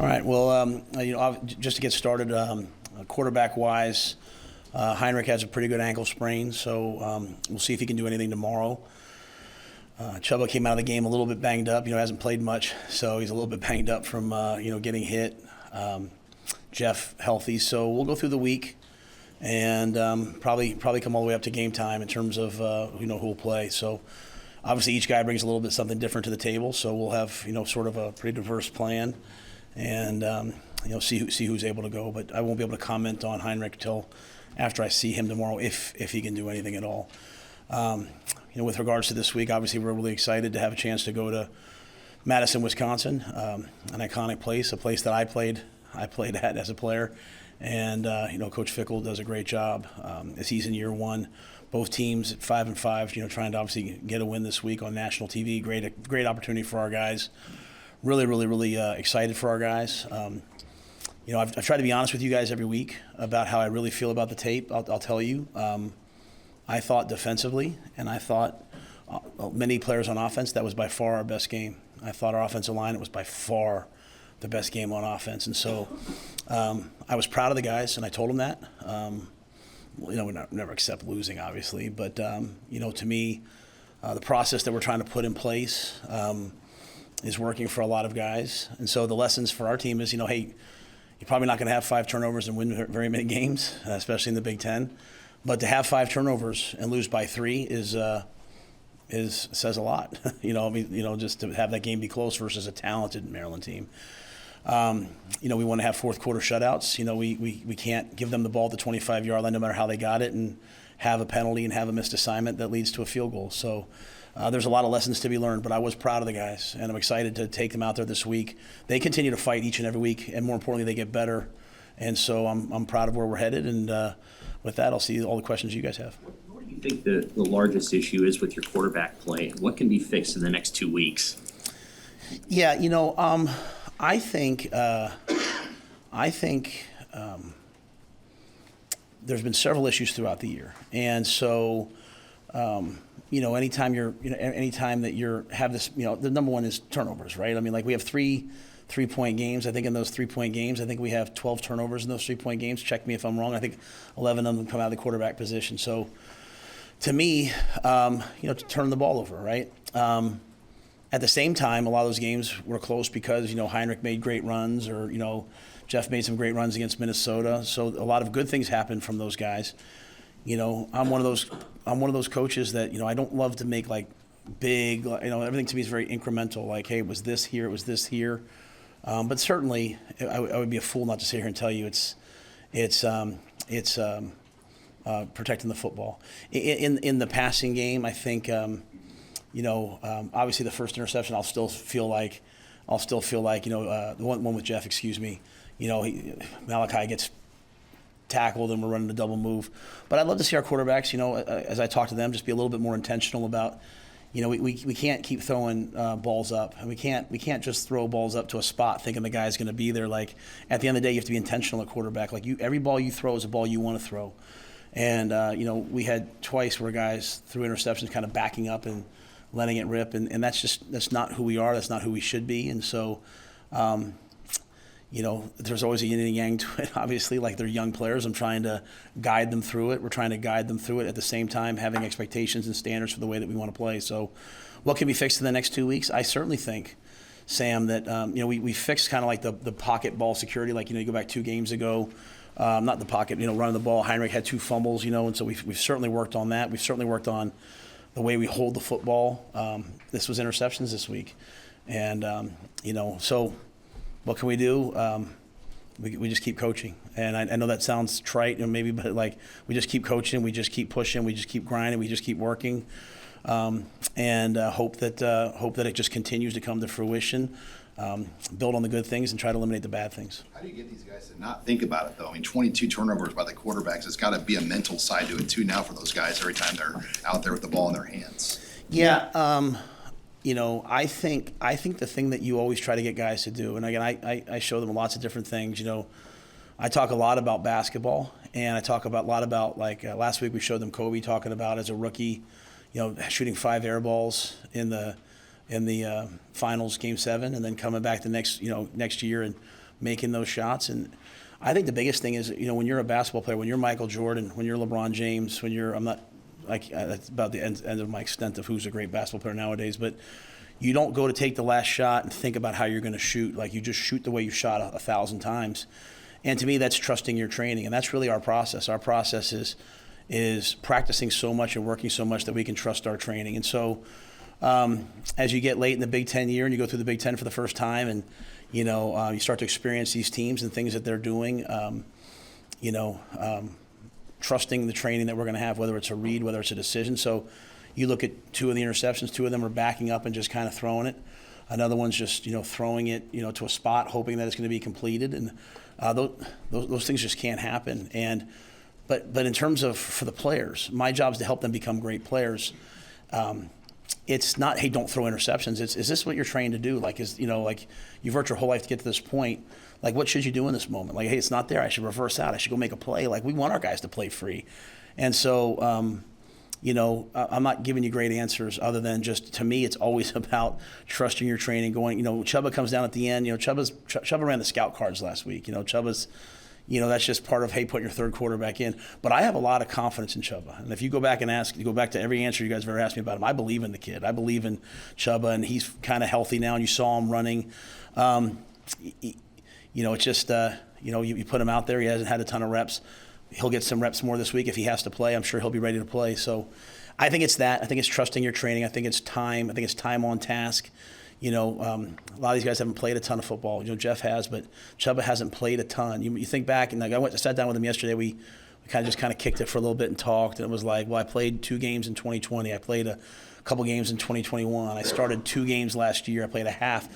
All right. Well, just to get started, quarterback-wise, Heinrich has a pretty good ankle sprain, so we'll see if he can do anything tomorrow. Chuba came out of the game a little bit banged up. Hasn't played much, so he's a little bit banged up from getting hit. Jeff healthy, so we'll go through the week and probably come all the way up to game time in terms of who will play. So obviously each guy brings a little bit something different to the table, so we'll have sort of a pretty diverse plan, and see who's able to go. But I won't be able to comment on Heinrich till after I see him tomorrow, if he can do anything at all. With regards to this week, obviously we're really excited to have a chance to go to Madison, Wisconsin, an iconic place, a place that I played at as a player, and Coach Fickle does a great job as he's in year one. Both teams at 5-5, trying to obviously get a win this week on national TV. Great opportunity for our guys. Really excited for our guys. I've tried to be honest with you guys every week about how I really feel about the tape. I'll tell you. I thought defensively, and I thought many players on offense, that was by far our best game. I thought our offensive line, it was by far the best game on offense. And so I was proud of the guys, and I told them that. We never accept losing, obviously. But, to me, the process that we're trying to put in place is working for a lot of guys. And so the lessons for our team is, hey, you're probably not going to have 5 turnovers and win very many games, especially in the Big Ten. But to have 5 turnovers and lose by 3 says a lot. Just to have that game be close versus a talented Maryland team. We want to have fourth quarter shutouts. We can't give them the ball at the 25-yard line no matter how they got it and have a penalty and have a missed assignment that leads to a field goal. So there's a lot of lessons to be learned, but I was proud of the guys, and I'm excited to take them out there this week. They continue to fight each and every week, and more importantly, they get better. And so I'm proud of where we're headed, and with that, I'll see all the questions you guys have. What do you think the largest issue is with your quarterback play? What can be fixed in the next 2 weeks? Yeah, I think there's been several issues throughout the year, and so anytime that you have this, the number one is turnovers, right? I mean, like we have three-point games. I think in those 3-point games, I think we have 12 turnovers in those 3-point games. Check me if I'm wrong. I think 11 of them come out of the quarterback position. So to me, to turn the ball over, right? At the same time, a lot of those games were close because, Heinrich made great runs, or, Jeff made some great runs against Minnesota. So a lot of good things happened from those guys. I'm one of those coaches that, I don't love to make like big, everything to me is very incremental. Like, hey, it was this here, it was this here. But certainly, I would be a fool not to sit here and tell you it's protecting the football. In the passing game, I think, obviously the first interception, I'll still feel like, the one with Jeff, Malachi gets tackled and we're running a double move. But I'd love to see our quarterbacks, as I talk to them, just be a little bit more intentional about. We can't keep throwing balls up, and we can't just throw balls up to a spot thinking the guy's going to be there. Like at the end of the day, you have to be intentional at quarterback. Like every ball you throw is a ball you want to throw, and we had twice where guys threw interceptions, kind of backing up and letting it rip, and that's not who we are. That's not who we should be, and so. There's always a yin and yang to it, obviously, like they're young players. I'm trying to guide them through it. We're trying to guide them through it at the same time, having expectations and standards for the way that we want to play. So what can be fixed in the next 2 weeks? I certainly think, Sam, that, we fixed kind of like the pocket ball security. Like, you go back 2 games ago, not the pocket, running the ball. Heinrich had 2 fumbles, and so we've certainly worked on that. We've certainly worked on the way we hold the football. This was interceptions this week. And, so what can we do? We just keep coaching. And I know that sounds trite, maybe, but like we just keep coaching, we just keep pushing, we just keep grinding, we just keep working, and hope that it just continues to come to fruition. Build on the good things and try to eliminate the bad things. How do you get these guys to not think about it, though? I mean, 22 turnovers by the quarterbacks. It's got to be a mental side to it, too, now for those guys every time they're out there with the ball in their hands. Yeah. I think the thing that you always try to get guys to do, and again, I show them lots of different things. I talk a lot about basketball, and I talk a lot about, like, last week we showed them Kobe talking about as a rookie, shooting 5 air balls in the finals, Game 7, and then coming back the next year and making those shots. And I think the biggest thing is, when you're a basketball player, when you're Michael Jordan, when you're LeBron James, that's about the end of my extent of who's a great basketball player nowadays, but you don't go to take the last shot and think about how you're going to shoot. Like, you just shoot the way you shot 1,000 times. And to me, that's trusting your training. And that's really our process. Our process is practicing so much and working so much that we can trust our training. And so as you get late in the Big Ten year and you go through the Big Ten for the first time and, you start to experience these teams and things that they're doing, trusting the training that we're going to have, whether it's a read, whether it's a decision. So you look at 2 of the interceptions, 2 of them are backing up and just kind of throwing it. Another one's just, throwing it, to a spot, hoping that it's going to be completed. And those things just can't happen. But in terms of for the players, my job is to help them become great players. It's not, hey, don't throw interceptions. Is this what you're trained to do? Like, you've worked your whole life to get to this point. Like, what should you do in this moment? Like, hey, it's not there. I should reverse out. I should go make a play. Like, we want our guys to play free. And so, I'm not giving you great answers other than just, to me, it's always about trusting your training, going, Chubba comes down at the end. Chubba ran the scout cards last week. Chubba's, that's just part of, hey, put your third quarterback in. But I have a lot of confidence in Chubba. And if you go back to every answer you guys have ever asked me about him, I believe in the kid. I believe in Chubba, and he's kind of healthy now, and you saw him running. It's just, you put him out there. He hasn't had a ton of reps. He'll get some reps more this week if he has to play. I'm sure he'll be ready to play. So I think it's that. I think it's trusting your training. I think it's time. I think it's time on task. A lot of these guys haven't played a ton of football. Jeff has, but Chubba hasn't played a ton. You think back, and I sat down with him yesterday. We kind of kicked it for a little bit and talked, and it was like, well, I played 2 games in 2020. I played a couple games in 2021. I started 2 games last year. I played a half.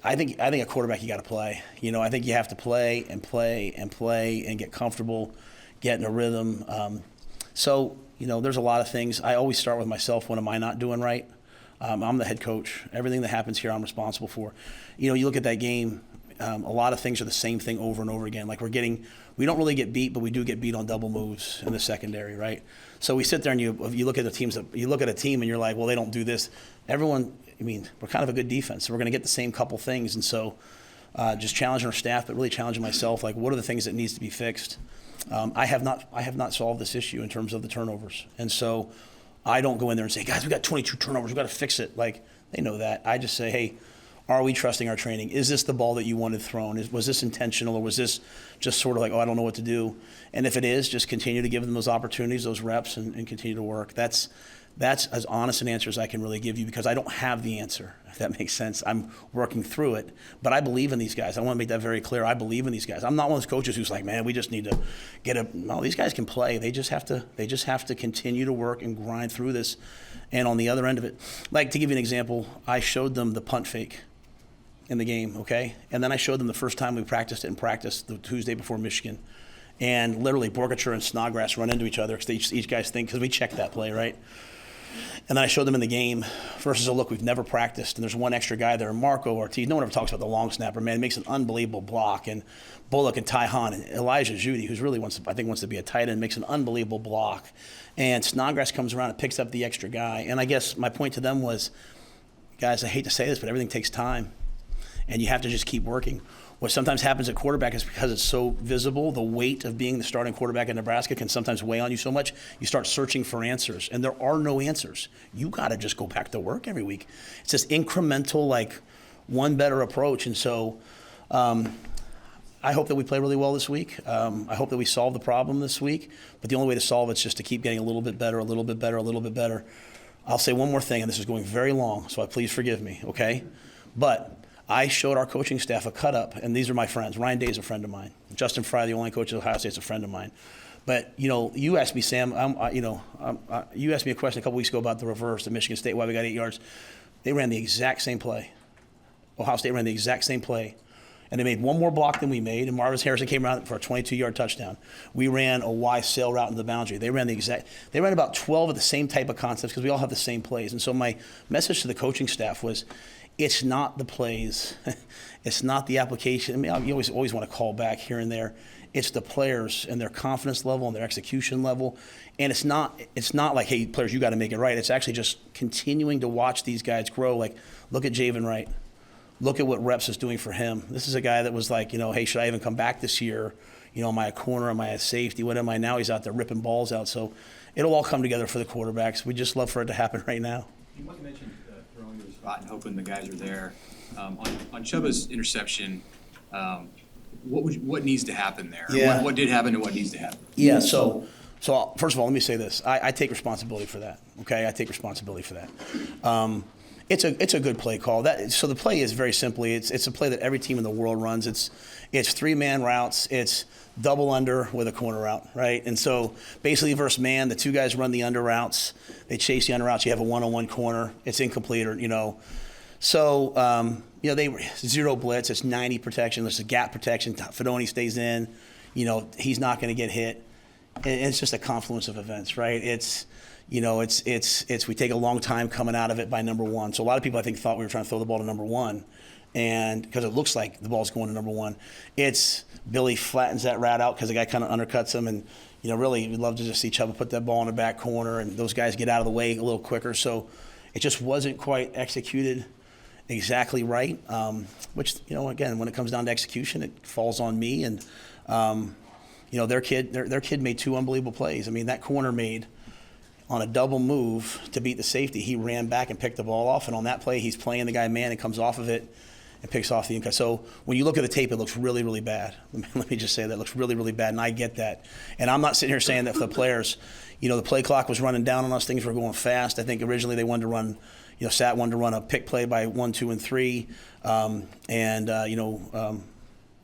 I think a quarterback, you got to play. I think you have to play and play and play and get comfortable, get in a rhythm. There's a lot of things. I always start with myself. What am I not doing right? I'm the head coach. Everything that happens here, I'm responsible for. You look at that game, a lot of things are the same thing over and over again. Like, we don't really get beat, but we do get beat on double moves in the secondary, right? So we sit there and you look at you look at a team and you're like, well, they don't do this. We're kind of a good defense, so we're going to get the same couple things. And so just challenging our staff, but really challenging myself, like, what are the things that needs to be fixed? I have not solved this issue in terms of the turnovers. And so I don't go in there and say, guys, we got 22 turnovers, we got to fix it. Like, they know that. I just say, hey, are we trusting our training? Is this the ball that you wanted thrown? Was this intentional, or was this just sort of like, I don't know what to do? And if it is, just continue to give them those opportunities, those reps, and continue to work. That's as honest an answer as I can really give you, because I don't have the answer, if that makes sense. I'm working through it, but I believe in these guys. I want to make that very clear. I believe in these guys. I'm not one of those coaches who's like, man, we just need to no, these guys can play. They just have to continue to work and grind through this. And on the other end of it, like, to give you an example, I showed them the punt fake in the game, okay? And then I showed them the first time we practiced it in practice, the Tuesday before Michigan. And literally, Borgacher and Snodgrass run into each other because each guy's think, because we checked that play, right? And then I showed them in the game versus a look we've never practiced. And there's one extra guy there, Marco Ortiz. No one ever talks about the long snapper, man. He makes an unbelievable block. And Bullock and Ty Hahn and Elijah Judy, who's really wants to be a tight end, makes an unbelievable block. And Snodgrass comes around and picks up the extra guy. And I guess my point to them was, guys, I hate to say this, but everything takes time. And you have to just keep working. What sometimes happens at quarterback is because it's so visible, the weight of being the starting quarterback in Nebraska can sometimes weigh on you so much, you start searching for answers. And there are no answers. You got to just go back to work every week. It's this incremental, like, one better approach. And so I hope that we play really well this week. I hope that we solve the problem this week. But the only way to solve it is just to keep getting a little bit better, a little bit better, a little bit better. I'll say one more thing, and this is going very long, so please forgive me, okay? But I showed our coaching staff a cut-up, and these are my friends. Ryan Day is a friend of mine. Justin Fry, the online coach at Ohio State, is a friend of mine. But, you asked me, Sam, you asked me a question a couple weeks ago about the reverse at Michigan State, why we got 8 yards. They ran the exact same play. Ohio State ran the exact same play. And they made one more block than we made, and Marvis Harrison came around for a 22-yard touchdown. We ran a Y sail route into the boundary. They ran about 12 of the same type of concepts because we all have the same plays. And so my message to the coaching staff was, it's not the plays. It's not the application. I mean, you always want to call back here and there. It's the players and their confidence level and their execution level. And it's not like, hey, players, you got to make it right. It's actually just continuing to watch these guys grow. Like, look at Javen Wright. look at what reps is doing for him. This is a guy that was like, hey, should I even come back this year? Am I a corner? Am I a safety? What am I now? He's out there ripping balls out. So it'll all come together for the quarterbacks. We just love for it to happen right now. You mentioned throwing to the spot and hoping the guys are there. On Chuba's interception, what needs to happen there? Yeah. What did happen and what needs to happen? Yeah, so first of all, let me say this. I take responsibility for that, okay? I take responsibility for that. It's a good play call. So the play is very simply, it's a play that every team in the world runs. It's 3-man routes. It's double under with a corner route, right? And so basically versus man, the two guys run the under routes. They chase the under routes. You have a one-on-one corner. It's incomplete or. So, they zero blitz. It's 90 protection. There's a gap protection. Fedoni stays in. He's not going to get hit. And it's just a confluence of events, right? It's we take a long time coming out of it by number one. So a lot of people, I think, thought we were trying to throw the ball to number one. And because it looks like the ball's going to number one, it's Billy flattens that route out because the guy kind of undercuts him. And, really, we'd love to just see Chuba put that ball in the back corner and those guys get out of the way a little quicker. So it just wasn't quite executed exactly right, which, again, when it comes down to execution, it falls on me. And, their kid made two unbelievable plays. I mean, that corner made on a double move to beat the safety. He ran back and picked the ball off. And on that play, he's playing the guy man and comes off of it and picks off the in-cut. So when you look at the tape, it looks really, really bad. Let me just say that. It looks really, really bad, and I get that. And I'm not sitting here saying that for the players. The play clock was running down on us. Things were going fast. I think originally they wanted to run, Sat wanted to run a pick play by 1, 2, and 3.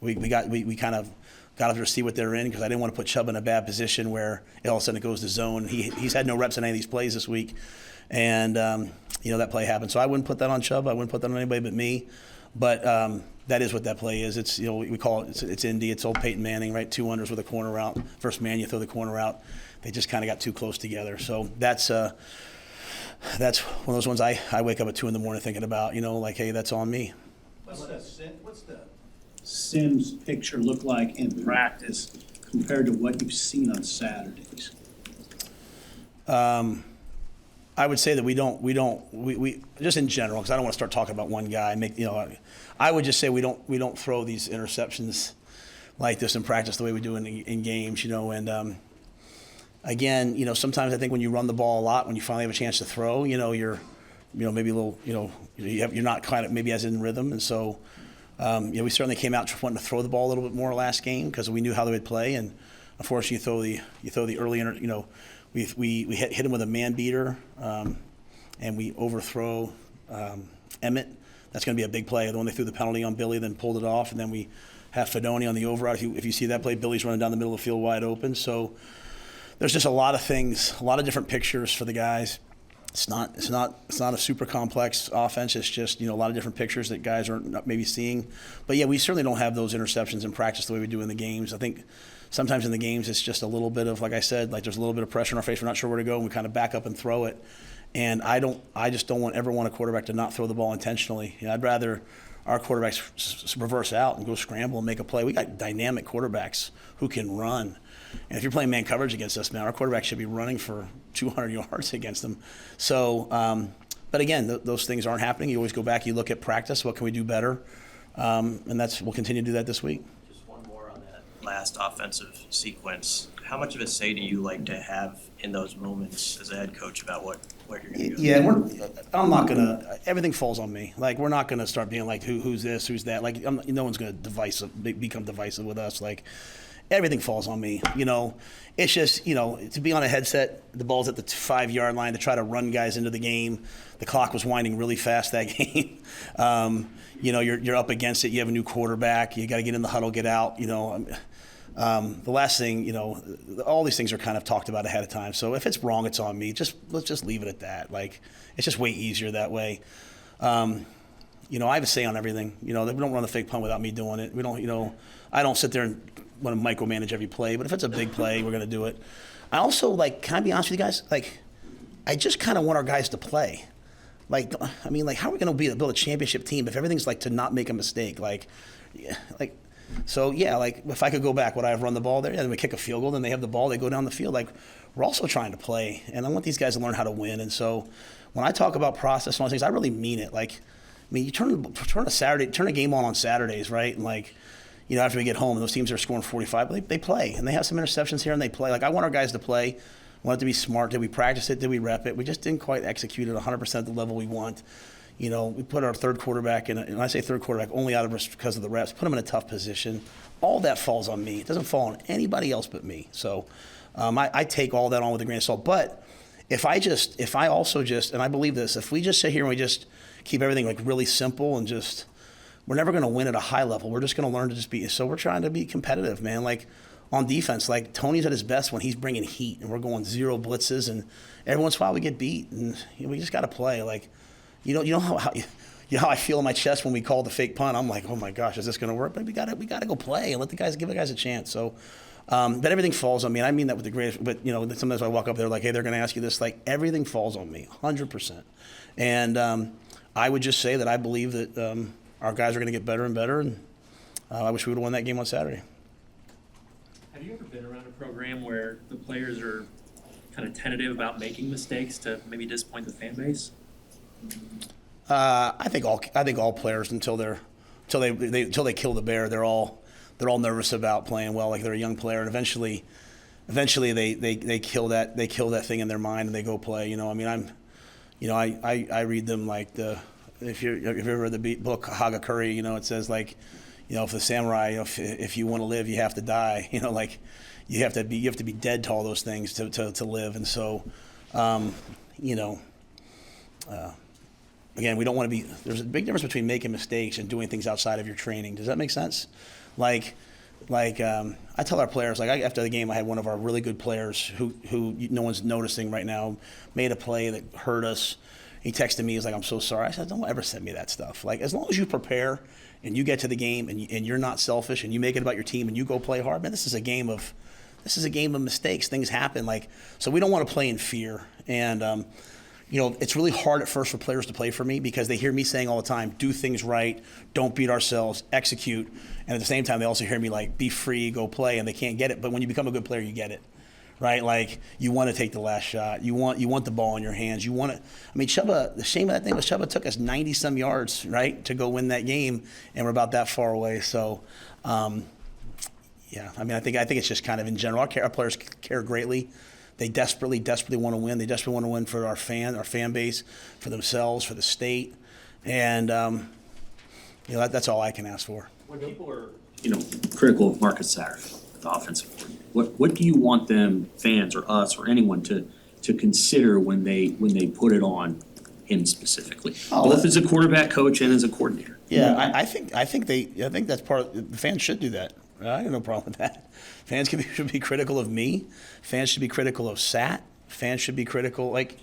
We kind of got to see what they're in because I didn't want to put Chubb in a bad position where all of a sudden it goes to zone. He's had no reps in any of these plays this week. And, that play happened. So I wouldn't put that on Chubb. I wouldn't put that on anybody but me. But that is what that play is. It's, we call it, it's Indy. It's old Peyton Manning, right? 2 unders with a corner route. First man, you throw the corner route. They just kind of got too close together. So that's one of those ones I wake up at 2 a.m. thinking about, hey, that's on me. What's the Sims picture look like in practice compared to what you've seen on Saturdays? I would say that we just in general, because I don't want to start talking about one guy. I would just say we don't throw these interceptions like this in practice the way we do in games, And again, sometimes I think when you run the ball a lot, when you finally have a chance to throw, you're maybe a little, you're not kind of maybe as in rhythm, and so. We certainly came out wanting to throw the ball a little bit more last game because we knew how they would play, and unfortunately, you throw the early, we hit him with a man beater, and we overthrow Emmett. That's going to be a big play. The one they threw the penalty on Billy, then pulled it off, and then we have Fedoni on the over route. If you see that play, Billy's running down the middle of the field wide open. So there's just a lot of things, a lot of different pictures for the guys. It's not a super complex offense. It's just, a lot of different pictures that guys aren't maybe seeing. But yeah, we certainly don't have those interceptions in practice the way we do in the games. I think sometimes in the games it's just a little bit of, like I said, like there's a little bit of pressure in our face. We're not sure where to go, and we kind of back up and throw it. And I just don't ever want a quarterback to not throw the ball intentionally. I'd rather our quarterbacks reverse out and go scramble and make a play. We got dynamic quarterbacks who can run. And if you're playing man coverage against us, man, our quarterback should be running for 200 yards against them. So, but again, those things aren't happening. You always go back, you look at practice, what can we do better? And we'll continue to do that this week. Just one more on that last offensive sequence. How much of a say do you like to have in those moments as a head coach about what you're going to do? Yeah, I'm not going to – everything falls on me. Like, we're not going to start being like, who's this, who's that. Like, no one's going to become divisive with us. Like, everything falls on me. It's just, to be on a headset, the ball's at the 5-yard line to try to run guys into the game. The clock was winding really fast that game. You're up against it. You have a new quarterback. You got to get in the huddle, get out. The last thing, all these things are kind of talked about ahead of time. So if it's wrong, it's on me. Let's just leave it at that. Like, it's just way easier that way. I have a say on everything. We don't run the fake punt without me doing it. We don't, I don't sit there and want to micromanage every play. But if it's a big play, we're going to do it. I also, can I be honest with you guys? I just kind of want our guys to play. How are we going to build a championship team if everything's to not make a mistake? So, if I could go back, would I have run the ball there? Yeah, then we kick a field goal, then they have the ball, they go down the field. We're also trying to play, and I want these guys to learn how to win. And so when I talk about process and all these things, I really mean it. mean, you turn a game on Saturdays, right? And like, after we get home, and those teams are scoring 45, they play, and they have some interceptions here, and they play. Like, I want our guys to play. I want it to be smart. Did we practice it? Did we rep it? We just didn't quite execute it 100% at the level we want. We put our third quarterback in, and I say third quarterback only out of because of the reps, put him in a tough position. All that falls on me. It doesn't fall on anybody else but me. So I take all that on with a grain of salt. But if I also and I believe this, if we just sit here and we just keep everything like really simple and just, we're never going to win at a high level. We're just going to learn to just be, so we're trying to be competitive, man. Like on defense, like Tony's at his best when he's bringing heat and we're going 0 blitzes, and every once in a while we get beat, and we just got to play. Like, you know how I feel in my chest when we call the fake punt. I'm like, oh my gosh, is this going to work? But we got to go play and give the guys a chance. So, but everything falls on me, and I mean that with the greatest. But sometimes I walk up there like, hey, they're going to ask you this. Like everything falls on me, 100%. And I would just say that I believe that our guys are going to get better and better, and I wish we would have won that game on Saturday. Have you ever been around a program where the players are kind of tentative about making mistakes to maybe disappoint the fan base? I think all players until they kill the bear, they're all nervous about playing well. Like they're a young player, and eventually they kill that thing in their mind and they go play. I read them like if you ever read the book Hagakure, it says like, if the samurai, if you want to live, you have to die. Like you have to be dead to all those things to live. And so, again, we don't want to be. There's a big difference between making mistakes and doing things outside of your training. Does that make sense? Like I tell our players, like after the game, I had one of our really good players who no one's noticing right now, made a play that hurt us. He texted me, he's like, I'm so sorry. I said, don't ever send me that stuff. Like, as long as you prepare and you get to the game and you're not selfish and you make it about your team and you go play hard, man, this is a game of mistakes. Things happen. Like, so we don't want to play in fear. And, it's really hard at first for players to play for me because they hear me saying all the time, do things right, don't beat ourselves, execute. And at the same time, they also hear me like, be free, go play, and they can't get it. But when you become a good player, you get it. Right, like you want to take the last shot. You want the ball in your hands. You want it. I mean, Chuba. The shame of that thing was Chuba took us 90-some yards, right, to go win that game, and we're about that far away. So, yeah. I mean, I think it's just kind of in general. Our players care greatly. They desperately want to win. They desperately want to win for our fan base, for themselves, for the state, and that's all I can ask for. When people are, critical of Marcus Satterfield, the offensive coordinator, what do you want them, fans or us or anyone, to consider when they put it on him specifically, both as a quarterback coach and as a coordinator? Yeah, I think that's part of the fans should do that. I have no problem with that. Fans should be critical of me. Fans should be critical of Sat. Fans should be critical. Like,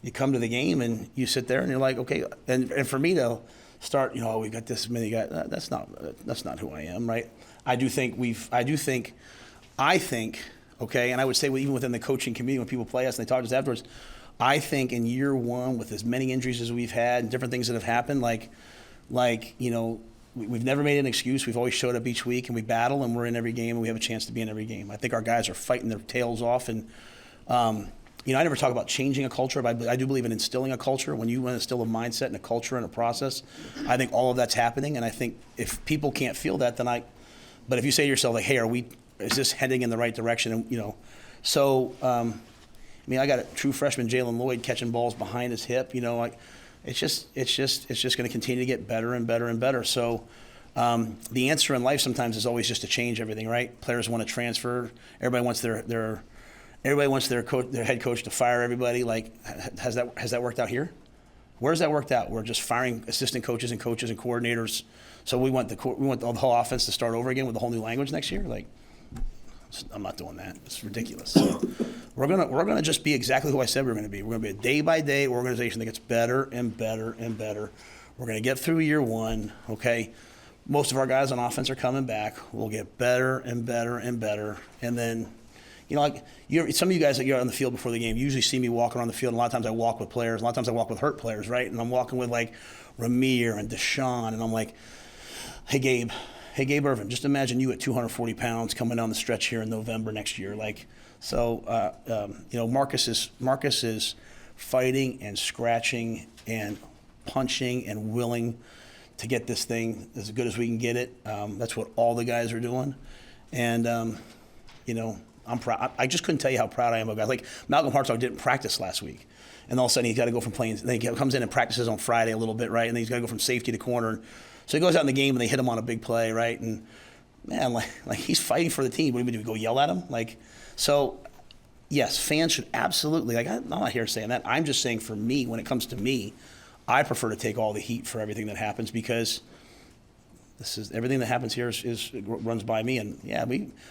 you come to the game and you sit there and you're like, okay. And for me to start, we got this many guys. That's not who I am, right? I think, okay, and I would say even within the coaching community, when people play us and they talk to us afterwards, I think in year one, with as many injuries as we've had and different things that have happened, we've never made an excuse. We've always showed up each week and we battle and we're in every game and we have a chance to be in every game. I think our guys are fighting their tails off. And, I never talk about changing a culture, but I do believe in instilling a culture. When you want to instill a mindset and a culture and a process, I think all of that's happening. And I think if people can't feel that, but if you say to yourself, like, hey, is this heading in the right direction? And, I got a true freshman, Jalen Lloyd, catching balls behind his hip. It's just going to continue to get better and better and better. So the answer in life sometimes is always just to change everything, right? Players want to transfer. Everybody wants their head coach to fire everybody. Like, has that worked out here? Where's that worked out? We're just firing assistant coaches and coordinators. So we want the whole offense to start over again with a whole new language next year. Like, I'm not doing that. It's ridiculous. So we're gonna just be exactly who I said we were gonna be. We're gonna be a day-by-day organization that gets better and better and better. We're gonna get through year one, okay? Most of our guys on offense are coming back. We'll get better and better and better. And then, some of you guys that get on the field before the game, you usually see me walking around the field. And a lot of times I walk with players. A lot of times I walk with hurt players, right? And I'm walking with like Ramir and Deshaun, and I'm like, hey Gabe Irvin, just imagine you at 240 pounds coming down the stretch here in November next year. Marcus is fighting and scratching and punching and willing to get this thing as good as we can get it. That's what all the guys are doing. And, you know, I'm proud. I just couldn't tell you how proud I am of guys. Like Malcolm Hartzog didn't practice last week. And all of a sudden he's got to go from playing, then he comes in and practices on Friday a little bit, right? And then he's got to go from safety to corner. So he goes out in the game and they hit him on a big play, right? And man, like he's fighting for the team. What do we go yell at him? Like, so yes, fans should absolutely, like I'm not here saying that. I'm just saying for me, when it comes to me, I prefer to take all the heat for everything that happens because everything that happens here runs by me. And yeah,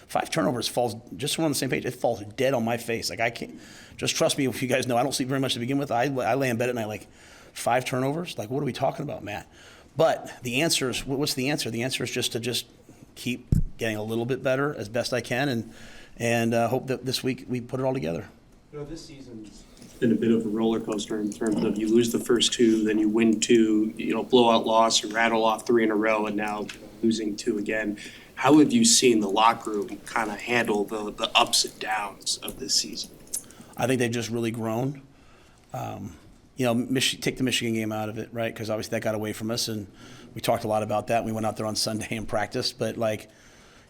5 turnovers falls, just so we're on the same page, it falls dead on my face. Like I can't, just trust me, if you guys know, I don't sleep very much to begin with. I lay in bed at night like 5 turnovers. Like what are we talking about, Matt? But the answer is, what's the answer? The answer is just to keep getting a little bit better as best I can and hope that this week we put it all together. You know, this season's been a bit of a roller coaster in terms of you lose the first 2, then you win 2, you know, blowout loss, you rattle off 3 in a row, and now losing 2 again. How have you seen the locker room kind of handle the ups and downs of this season? I think they've just really grown. You know, take the Michigan game out of it, right? Because obviously that got away from us, and we talked a lot about that. We went out there on Sunday and practiced, but like,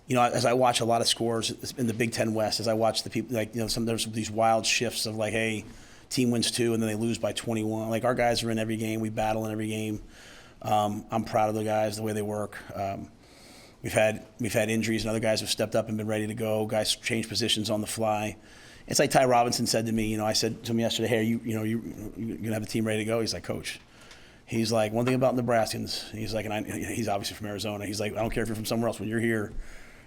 you know, as I watch a lot of scores in the Big Ten West, as I watch the people, like, you know, there's these wild shifts of like, hey, team wins 2 and then they lose by 21. Like our guys are in every game, we battle in every game. I'm proud of the guys, the way they work. We've had injuries and other guys have stepped up and been ready to go. Guys change positions on the fly. It's like Ty Robinson said to me, you know, I said to him yesterday, hey, you're gonna have the team ready to go? He's like, Coach, he's like, one thing about Nebraskans, he's like, and he's obviously from Arizona. He's like, I don't care if you're from somewhere else, when you're here,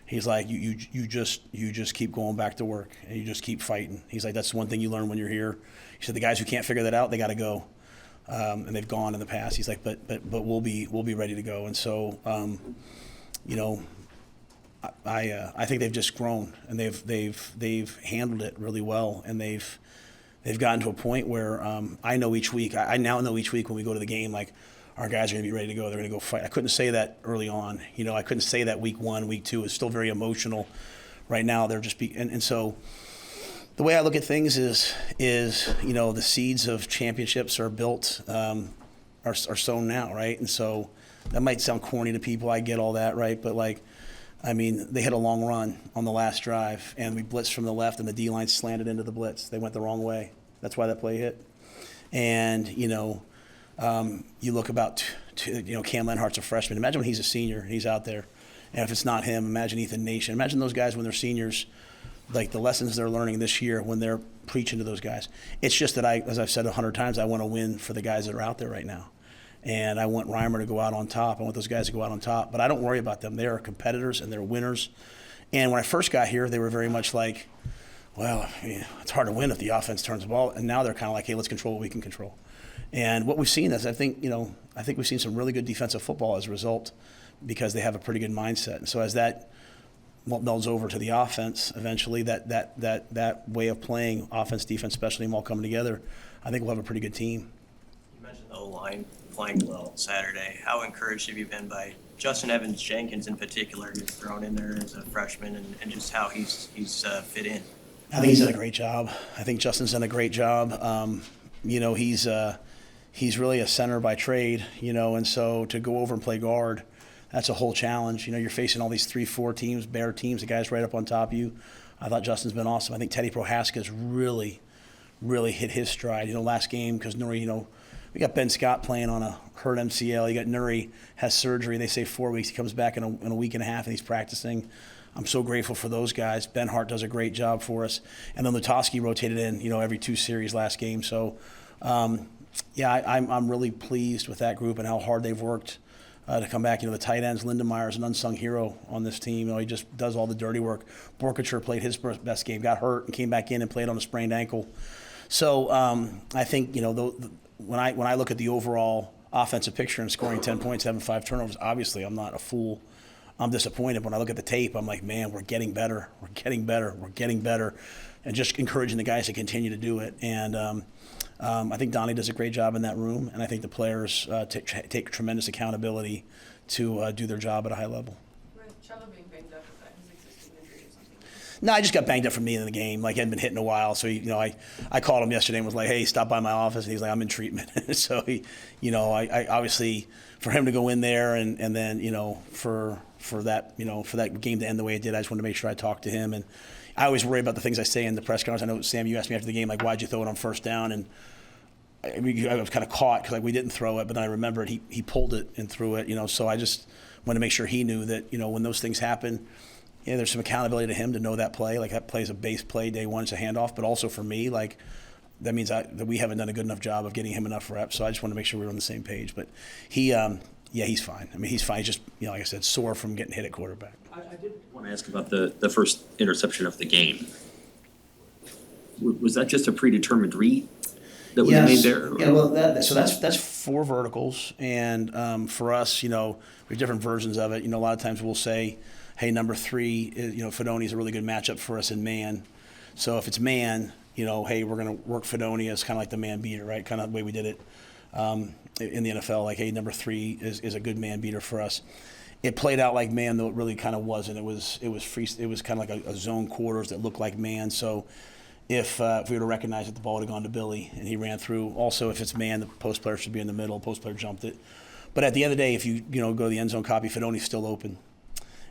he's like, you just keep going back to work and you just keep fighting. He's like, that's one thing you learn when you're here. He said the guys who can't figure that out, they got to go, and they've gone in the past. He's like, but we'll be ready to go. And so, you know, I think they've just grown and they've handled it really well, and they've gotten to a point where I know each week. I now know each week when we go to the game, like our guys are going to be ready to go. They're going to go fight. I couldn't say that early on. You know, I couldn't say that week 1, week 2. It's still very emotional. Right now, they're just and so the way I look at things is you know, the seeds of championships are built, are sown now, right? And so that might sound corny to people. I get all that, right? But like, I mean, they hit a long run on the last drive, and we blitzed from the left, and the D-line slanted into the blitz. They went the wrong way. That's why that play hit. And, you know, you look about, you know, Cam Lenhart's a freshman. Imagine when he's a senior and he's out there. And if it's not him, imagine Ethan Nation. Imagine those guys when they're seniors, like the lessons they're learning this year when they're preaching to those guys. It's just that as I've said 100 times, I want to win for the guys that are out there right now. And I want Reimer to go out on top. I want those guys to go out on top. But I don't worry about them. They are competitors and they're winners. And when I first got here, they were very much like, well, yeah, it's hard to win if the offense turns the ball. And now they're kind of like, hey, let's control what we can control. And what we've seen is, I think we've seen some really good defensive football as a result, because they have a pretty good mindset. And so as that melds over to the offense, eventually that way of playing, offense, defense, special team all coming together, I think we'll have a pretty good team. You mentioned the O-line playing well Saturday. How encouraged have you been by Justin Evans-Jenkins in particular, who's thrown in there as a freshman, and just how he's fit in? I think he's done a great job. I think Justin's done a great job. You know, he's really a center by trade, you know, and so to go over and play guard, that's a whole challenge. You know, you're facing all these 3-4 teams, bear teams, the guys right up on top of you. I thought Justin's been awesome. I think Teddy Prohaska's really hit his stride. You know, last game, because Nuri, you know, we got Ben Scott playing on a hurt MCL. You got Nuri has surgery. They say 4 weeks. He comes back in a week and a half, and he's practicing. I'm so grateful for those guys. Ben Hart does a great job for us. And then Lutoski rotated in, you know, every 2 series last game. So, yeah, I'm really pleased with that group and how hard they've worked to come back. You know, the tight ends, Lindemeyer is an unsung hero on this team. You know, he just does all the dirty work. Borkacher played his best game, got hurt, and came back in and played on a sprained ankle. So I think, you know, when I look at the overall offensive picture and scoring 10 points, having 5 turnovers, obviously I'm not a fool. I'm disappointed. When I look at the tape, I'm like, man, we're getting better. We're getting better. We're getting better. And just encouraging the guys to continue to do it. And I think Donnie does a great job in that room, and I think the players take tremendous accountability to do their job at a high level. With Chuba being banged up, is that his existing injury or something? No, I just got banged up from being in the game. Like, I hadn't been hit in a while. So, I called him yesterday and was like, hey, stop by my office. And he's like, I'm in treatment. So, I obviously, for him to go in there and then, for that game to end the way it did, I just wanted to make sure I talked to him. And I always worry about the things I say in the press conference. I know, Sam, you asked me after the game, like, why'd you throw it on first down? And I was kind of caught because, like, we didn't throw it, but then I remembered he pulled it and threw it, so I just wanted to make sure he knew that, when those things happen, there's some accountability to him to know that play. Like, that play is a base play, day one, it's a handoff, but also for me, like, that means that we haven't done a good enough job of getting him enough reps, so I just wanted to make sure we were on the same page. But he's fine. I mean, he's fine. He's just, like I said, sore from getting hit at quarterback. I did want to ask about the first interception of the game. Was that just a predetermined read that was made there? Yeah, well, that's 4 verticals, and for us, we have different versions of it. A lot of times we'll say, hey, number 3, Fedoni is a really good matchup for us in man. So if it's man, hey, we're going to work Fedoni as kind of like the man beater, right? Kind of the way we did it in the NFL. Like, hey, number 3 is a good man beater for us. It played out like man, though it really kind of wasn't. It was free. It was kind of like a zone quarters that looked like man. So if we were to recognize that the ball would have gone to Billy and he ran through. Also, if it's man, the post player should be in the middle. Post player jumped it. But at the end of the day, if you go to the end zone copy, Fedoni's still open.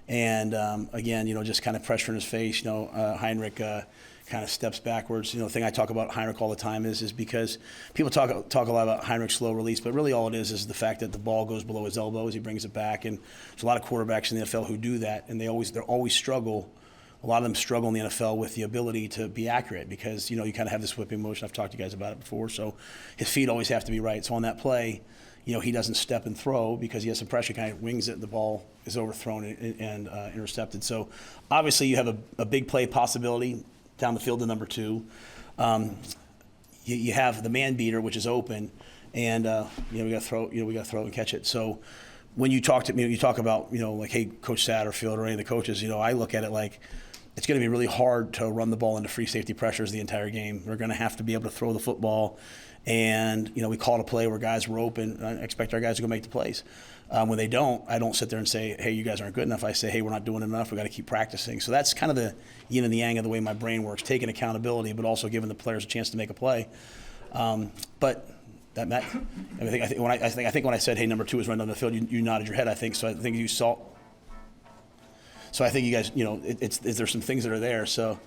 And again, just kind of pressure in his face. Heinrich kind of steps backwards. The thing I talk about Heinrich all the time is because people talk a lot about Heinrich's slow release, but really all it is the fact that the ball goes below his elbow as he brings it back. And there's a lot of quarterbacks in the NFL who do that, and they always struggle. A lot of them struggle in the NFL with the ability to be accurate because you kind of have this whipping motion. I've talked to you guys about it before. So his feet always have to be right. So on that play, he doesn't step and throw because he has some pressure, kind of wings it, the ball is overthrown and intercepted. So obviously you have a big play possibility down the field to number 2. You have the man beater, which is open, and we got to throw and catch it. So when you talk to me, you talk about like, hey, Coach Satterfield or any of the coaches, I look at it like it's going to be really hard to run the ball into free safety pressures the entire game. We're going to have to be able to throw the football. And, we called a play where guys were open. I expect our guys to go make the plays. When they don't, I don't sit there and say, hey, you guys aren't good enough. I say, hey, we're not doing enough. We've got to keep practicing. So that's kind of the yin and the yang of the way my brain works, taking accountability, but also giving the players a chance to make a play. But that, Matt, I think when I said, hey, number 2 is running down the field, you nodded your head, I think. So I think you saw. So I think you guys, there's some things that are there. So.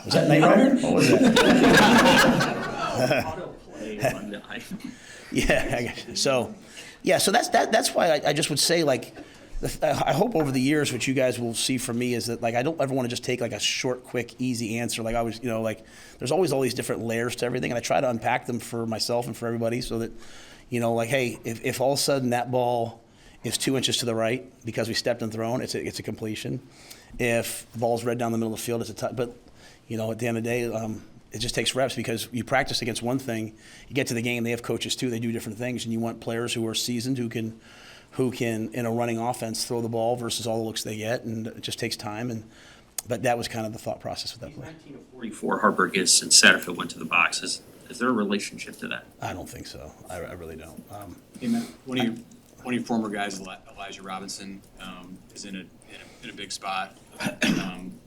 Was that Knight Rider? What was that? Yeah. So that's why I just would say, like, I hope over the years what you guys will see from me is that, like, I don't ever want to just take like a short, quick, easy answer. Like I was, like there's always all these different layers to everything, and I try to unpack them for myself and for everybody so that, like, hey, if all of a sudden that ball is 2 inches to the right because we stepped and thrown, it's a completion. If the ball's red down the middle of the field, it's a touch. But at the end of the day, it just takes reps because you practice against one thing, you get to the game, they have coaches too, they do different things, and you want players who are seasoned who can in a running offense throw the ball versus all the looks they get, and it just takes time. But that was kind of the thought process with that play. 19 of 44 Harburg is since Satterfield went to the box. Is there a relationship to that? I don't think so. I really don't. Hey, Matt, one of your former guys, Elijah Robinson, is in a big spot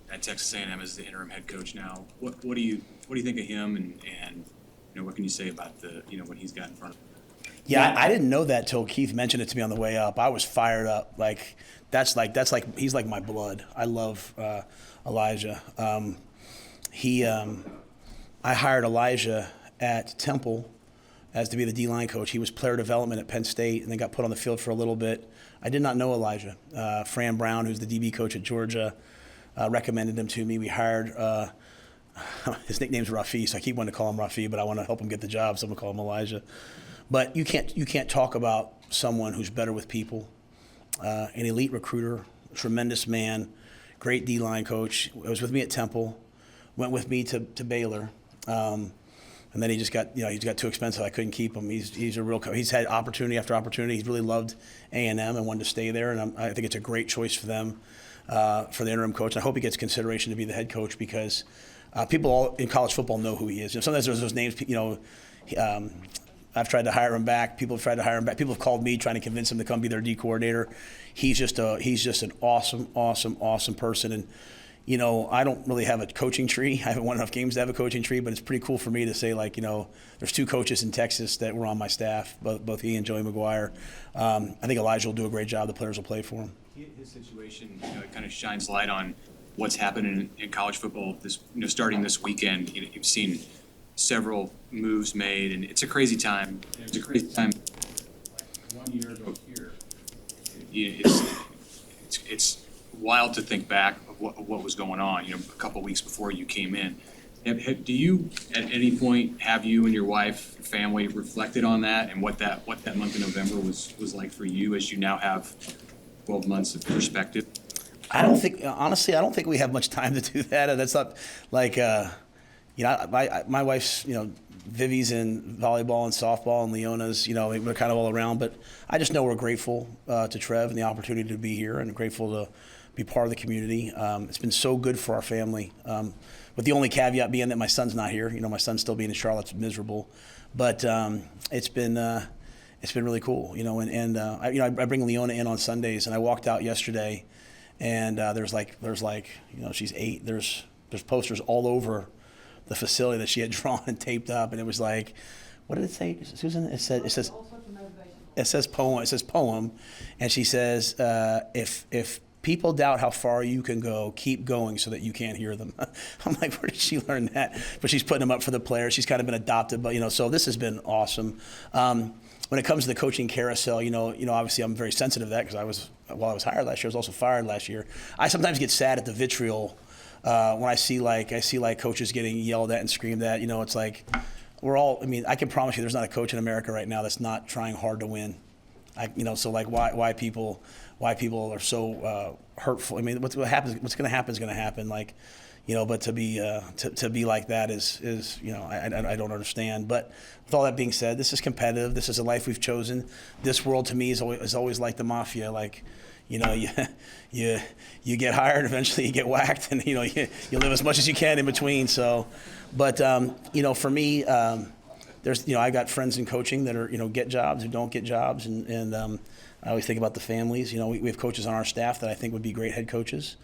at Texas A&M as the interim head coach now. What do you think of him, and what can you say about what he's got in front of him? Yeah, I didn't know that till Keith mentioned it to me on the way up. I was fired up. Like that's like he's like my blood. I love Elijah. I hired Elijah at Temple as to be the D-line coach. He was player development at Penn State and then got put on the field for a little bit. I did not know Elijah. Fran Brown, who's the DB coach at Georgia, recommended him to me. We hired, his nickname's Rafi, so I keep wanting to call him Rafi, but I want to help him get the job, so I'm going to call him Elijah. But you can't talk about someone who's better with people. An elite recruiter, tremendous man, great D-line coach. Was with me at Temple, went with me to Baylor. And then he just got, he's got too expensive. I couldn't keep him. He's a real. He's had opportunity after opportunity. He's really loved A&M and wanted to stay there. And I think it's a great choice for them, for the interim coach. And I hope he gets consideration to be the head coach because people all in college football know who he is. Sometimes there's those names. I've tried to hire him back. People have tried to hire him back. People have called me trying to convince him to come be their D coordinator. He's just an awesome person. And you know, I don't really have a coaching tree. I haven't won enough games to have a coaching tree, but it's pretty cool for me to say, like, you know, there's 2 coaches in Texas that were on my staff, both he and Joey McGuire. I think Elijah will do a great job. The players will play for him. His situation, you know, it kind of shines light on what's happening in college football. This, you know, starting this weekend, you know, you've seen several moves made, and it's a crazy time. It's a crazy time. Like 1 year ago here, it's wild to think back of what was going on. You know, a couple of weeks before you came in. Do you, at any point, have you and your wife, your family, reflected on that and what that month of November was like for you, as you now have 12 months of perspective? Honestly, I don't think we have much time to do that. That's not like, you know, my wife's, you know, Vivi's in volleyball and softball, and Leona's, you know, we're kind of all around. But I just know we're grateful to Trev and the opportunity to be here, and grateful to be part of the community. It's been so good for our family. With the only caveat being that my son's not here. You know, my son's still being in Charlotte's miserable. But it's been really cool. You know, I bring Leona in on Sundays, and I walked out yesterday, and there's like, you know, she's 8. There's posters all over the facility that she had drawn and taped up, and it was like, what did it say, Susan? It says poem, and she says, if people doubt how far you can go, keep going so that you can't hear them. I'm like, where did she learn that? But she's putting them up for the players. She's kind of been adopted, but, you know, so this has been awesome. When it comes to the coaching carousel, you know, obviously I'm very sensitive to that, because while I was hired last year, I was also fired last year. I sometimes get sad at the vitriol when I see coaches getting yelled at and screamed at. You know, it's like I can promise you there's not a coach in America right now that's not trying hard to win. So like why people are so hurtful. I mean, what's going to happen is going to happen. Like, you know, but to be like that is you know, I don't understand. But with all that being said, this is competitive. This is a life we've chosen. This world to me is always like the mafia. Like, you know, you get hired, eventually you get whacked, and you know you live as much as you can in between. So, but you know, for me, there's, you know, I got friends in coaching that are, you know, get jobs or don't get jobs, and I always think about the families. You know, we have coaches on our staff that I think would be great head coaches.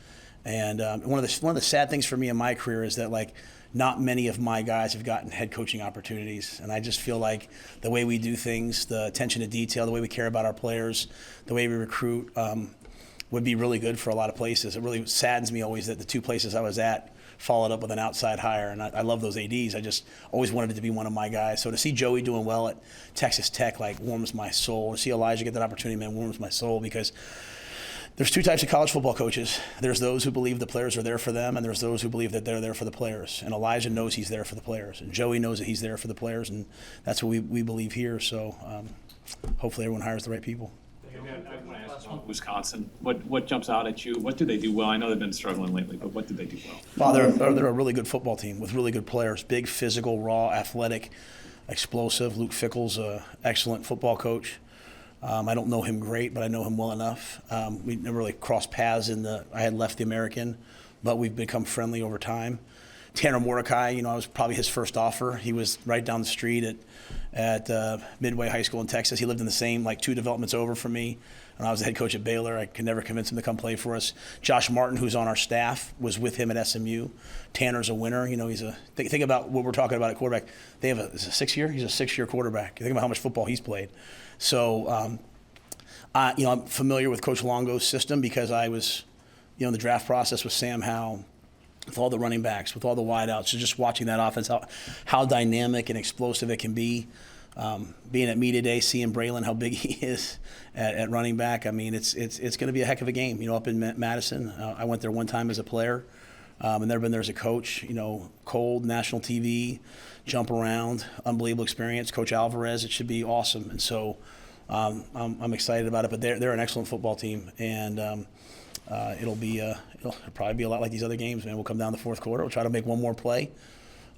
And one of the sad things for me in my career is that, like, not many of my guys have gotten head coaching opportunities. And I just feel like the way we do things, the attention to detail, the way we care about our players, the way we recruit would be really good for a lot of places. It really saddens me always that the 2 places I was at followed up with an outside hire. And I love those ADs. I just always wanted it to be one of my guys. So to see Joey doing well at Texas Tech, like, warms my soul. To see Elijah get that opportunity, man, warms my soul, because there's 2 types of college football coaches. There's those who believe the players are there for them, and there's those who believe that they're there for the players. And Elijah knows he's there for the players, and Joey knows that he's there for the players, and that's what we believe here. So hopefully everyone hires the right people. I want to ask about Wisconsin. What jumps out at you? What do they do well? I know they've been struggling lately, but what did they do well? Well, they're a really good football team with really good players. Big, physical, raw, athletic, explosive. Luke Fickell's an excellent football coach. I don't know him great, but I know him well enough. We never really crossed paths I had left the American, but we've become friendly over time. Tanner Mordecai, you know, I was probably his first offer. He was right down the street at Midway High School in Texas. He lived in the same, like, 2 developments over from me. And I was the head coach at Baylor. I could never convince him to come play for us. Josh Martin, who's on our staff, was with him at SMU. Tanner's a winner. You know, think about what we're talking about at quarterback. They have he's a 6-year quarterback. Think about how much football he's played. So, you know, I'm familiar with Coach Longo's system because I was, you know, in the draft process with Sam Howell, with all the running backs, with all the wideouts. So just watching that offense, how dynamic and explosive it can be. Being at media day, seeing Braylon, how big he is at running back. I mean, it's going to be a heck of a game. You know, up in Madison, I went there one time as a player, and never been there as a coach. You know, cold, national TV, jump around, unbelievable experience. Coach Alvarez, it should be awesome. And so I'm excited about it. But they're an excellent football team, and it'll probably be a lot like these other games. Man, we'll come down the fourth quarter. We'll try to make one more play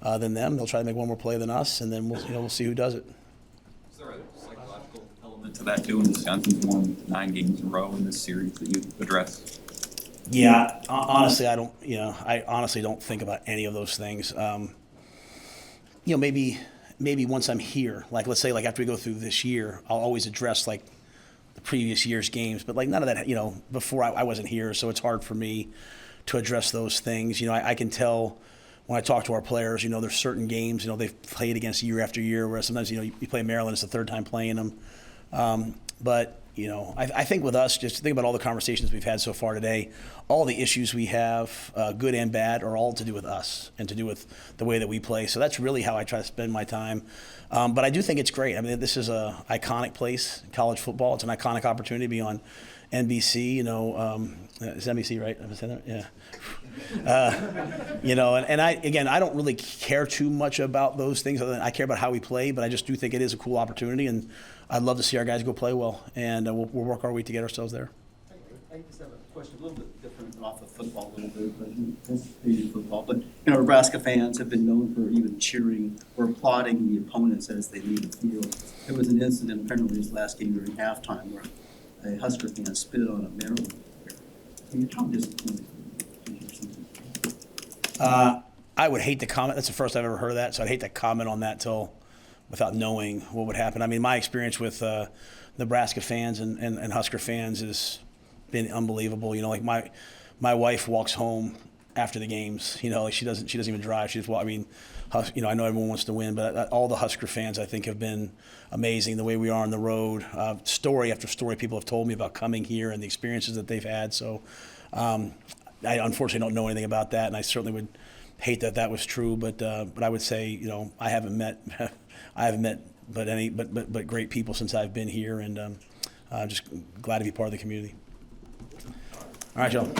than them. They'll try to make one more play than us, and then we'll see who does it. Is there a psychological element to that too? Wisconsin's won 9 games in a row in this series that you addressed. Yeah, honestly, I honestly don't think about any of those things. You know, maybe maybe once I'm here, like let's say like after we go through this year, I'll always address like the previous year's games, but like none of that, before I wasn't here, so it's hard for me to address those things. I can tell when I talk to our players, there's certain games, they've played against year after year, where sometimes, you play Maryland, it's the third time playing them. But I think with us, just think about all the conversations we've had so far today, all the issues we have, good and bad, are all to do with us and to do with the way that we play. So that's really how I try to spend my time. But I do think it's great. I mean, this is an iconic place, college football. It's an iconic opportunity to be on NBC, it's NBC, right? Am I saying that? Yeah. And I don't really care too much about those things. Other than I care about how we play, but I just do think it is a cool opportunity, and I'd love to see our guys go play well, and we'll work our way to get ourselves there. I just have a question, a little bit different off of football a little bit, but maybe football. But Nebraska fans have been known for even cheering or applauding the opponents as they leave the field. There was an incident apparently this last game during halftime where a Husker fan spit on a Maryland player. I mean, how disappointing to hear something. I would hate to comment. That's the first I've ever heard of that, so I'd hate to comment on that without knowing what would happen. I mean, my experience with Nebraska fans and Husker fans has been unbelievable. Like my wife walks home after the games. Like she doesn't even drive. She just walks. I mean, I know everyone wants to win, but all the Husker fans I think have been amazing. The way we are on the road, story after story, people have told me about coming here and the experiences that they've had. So I unfortunately don't know anything about that, and I certainly would hate that was true. But I would say I haven't met but great people since I've been here, and just glad to be part of the community. All right, Joe.